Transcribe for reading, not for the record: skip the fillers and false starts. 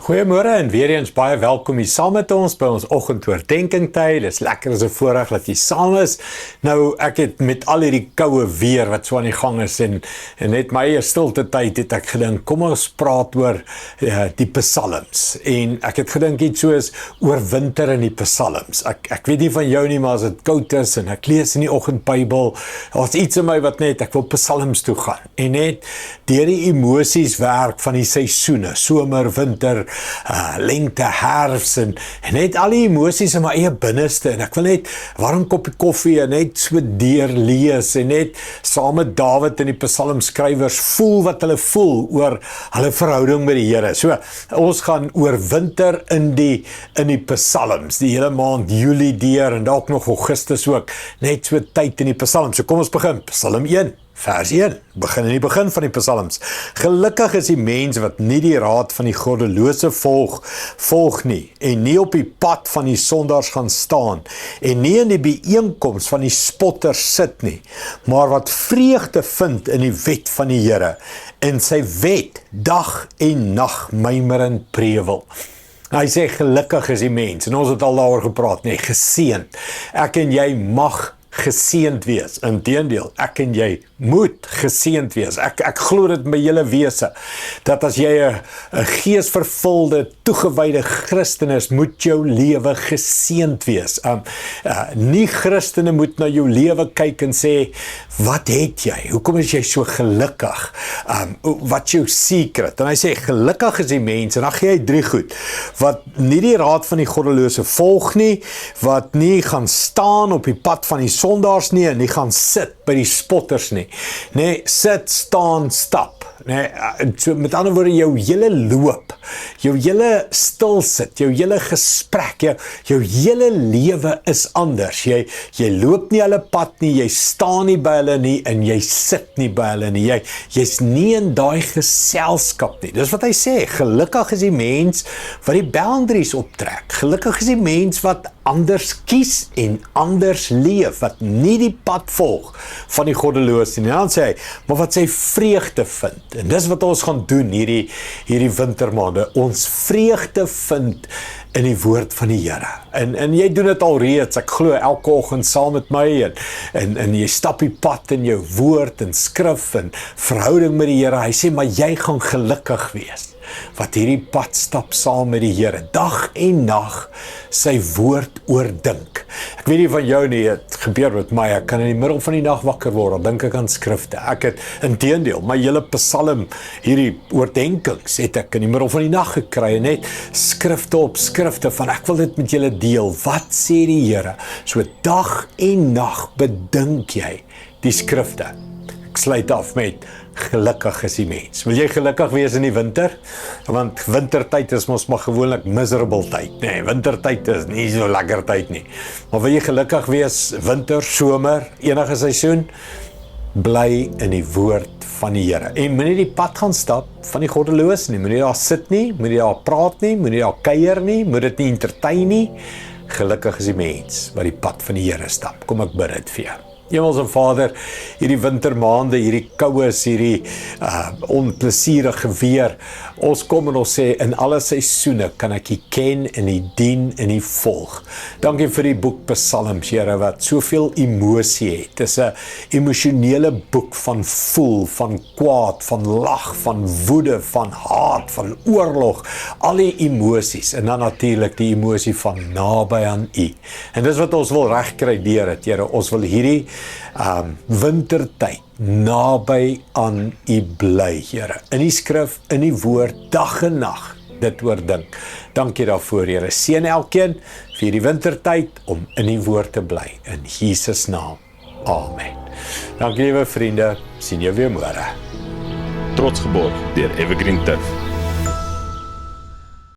Goeiemôre en weer eens baie welkom hier saam met ons by ons oggendoordenkingtyd. Dit is lekker as 'n voorreg dat jy saam is. Nou, ek het met al hierdie koue weer wat so aan die gang is en net my eie stilte tyd het ek gedink, kom ons praat oor die psalms. En ek het gedink iets soos oor winter in die psalms. Ek weet nie van jou nie, maar as dit koud is en ek lees in die oggendbybel, daar's iets in my wat net, ek wil psalms toe gaan. En net deur die emosies werk van die seisoene, somer, winter, lengte, herfs en net al die emosies in my eie binneste en ek wil net warm koppie koffie en net so deurlees en net saam met Dawid en die psalmskrywers voel wat hulle voel oor hulle verhouding met die Here. So, ons gaan oor winter in die psalms, die hele maand Julie deur en dalk nog Augustus ook, net so tyd in die psalms. So kom ons begin, Psalm 1. Vers 1, begin in die begin van die psalms. Gelukkig is die mens wat nie die raad van die goddelose volg nie, en nie op die pad van die sondaars gaan staan, en nie in die bijeenkoms van die spotters sit nie, maar wat vreugde vind in die wet van die Here, en sy wet dag en nag mymerend prewel. Hy sê gelukkig is die mens, en ons het al daaroor gepraat, nee, geseënd. Ek en jy mag geseënd wees. Inteendeel, ek en jy moet geseënd wees. Ek glo dit met hele wese, dat as jy 'n geesvervulde, toegewyde Christen is, moet jou lewe geseënd wees. Nie Christene moet na jou lewe kyk en sê, wat het jy? Hoekom is jy so gelukkig? Wat jou secret? En hy sê, gelukkig is die mens, en dan gee hy 3 goed, wat nie die raad van die goddelose volg nie, wat nie gaan staan op die pad van die sondaars nie, en nie gaan sit by die spotters nie. Nee, sit, staan, stap. Nee, so met ander woorde, jou hele loop, jou hele stilsit, jou hele gesprek, jou hele lewe is anders. Jy loop nie hulle pad nie, jy staan nie by hulle nie, en jy sit nie by hulle nie. Jy's nie in daai geselskap nie. Dis wat hy sê, gelukkig is die mens wat die boundaries optrek. Gelukkig is die mens wat anders kies en anders leef, wat nie die pad volg van die goddelose nie. En dan sê hy, maar wat sy vreugde vind, en dis wat ons gaan doen hierdie wintermaande, ons vreugde vind in die woord van die Here. En jy doen dit al reeds, ek glo elke oggend saam met my, en jy stap die pad in jou woord en skrif en verhouding met die Here. Hy sê, maar jy gaan gelukkig wees, wat hierdie pad stap saam met die Here, dag en nag sy woord oordink. Ek weet nie van jou nie, het gebeur met my, ek kan in die middel van die nag wakker word, dan dink ek aan skrifte. Ek het inteendeel, my hele psalm, hierdie oordenkings, het ek in die middel van die nag gekry, en net skrifte op skrifte, van ek wil dit met julle deel, wat sê die Here? So dag en nag bedink jy die skrifte. Ek sluit af met, gelukkig is die mens. Wil jy gelukkig wees in die winter? Want wintertyd is mos maar gewoonlik miserable tyd. Nee, wintertyd is nie so lekker tyd nie. Maar wil jy gelukkig wees, winter, somer, enige seisoen? Bly in die woord van die Here. En moenie die pad gaan stap van die goddeloos nie. Moenie daar sit nie, moenie daar praat nie, moenie daar kuier nie, moet dit nie entertain nie. Gelukkig is die mens wat die pad van die Here stap. Kom ek bid dit vir jou. Hemelse Vader, hierdie wintermaande, hierdie koues, hierdie onplesierige weer, ons kom en ons sê, in alle seisoene kan ek U ken en U dien en U volg. Dankie vir die boek Psalms, Here, wat soveel emosie het. Dit is 'n emosionele boek van voel, van kwaad, van lag, van woede, van haat, van oorlog, al die emosies, en dan natuurlik die emosie van naby aan U. En dis wat ons wil regkry deur dit, Here, ons wil hierdie wintertyd naby aan U bly, Here. In die skrif, in die woord, dag en nag, dit oordink. Dankie daarvoor, Here. Seën elkeen vir die wintertyd om in die woord te bly. In Jesus naam. Amen. Dankie, liewe vriende. Sien jou weer môre. Trots geborg deur Evergreen Turf.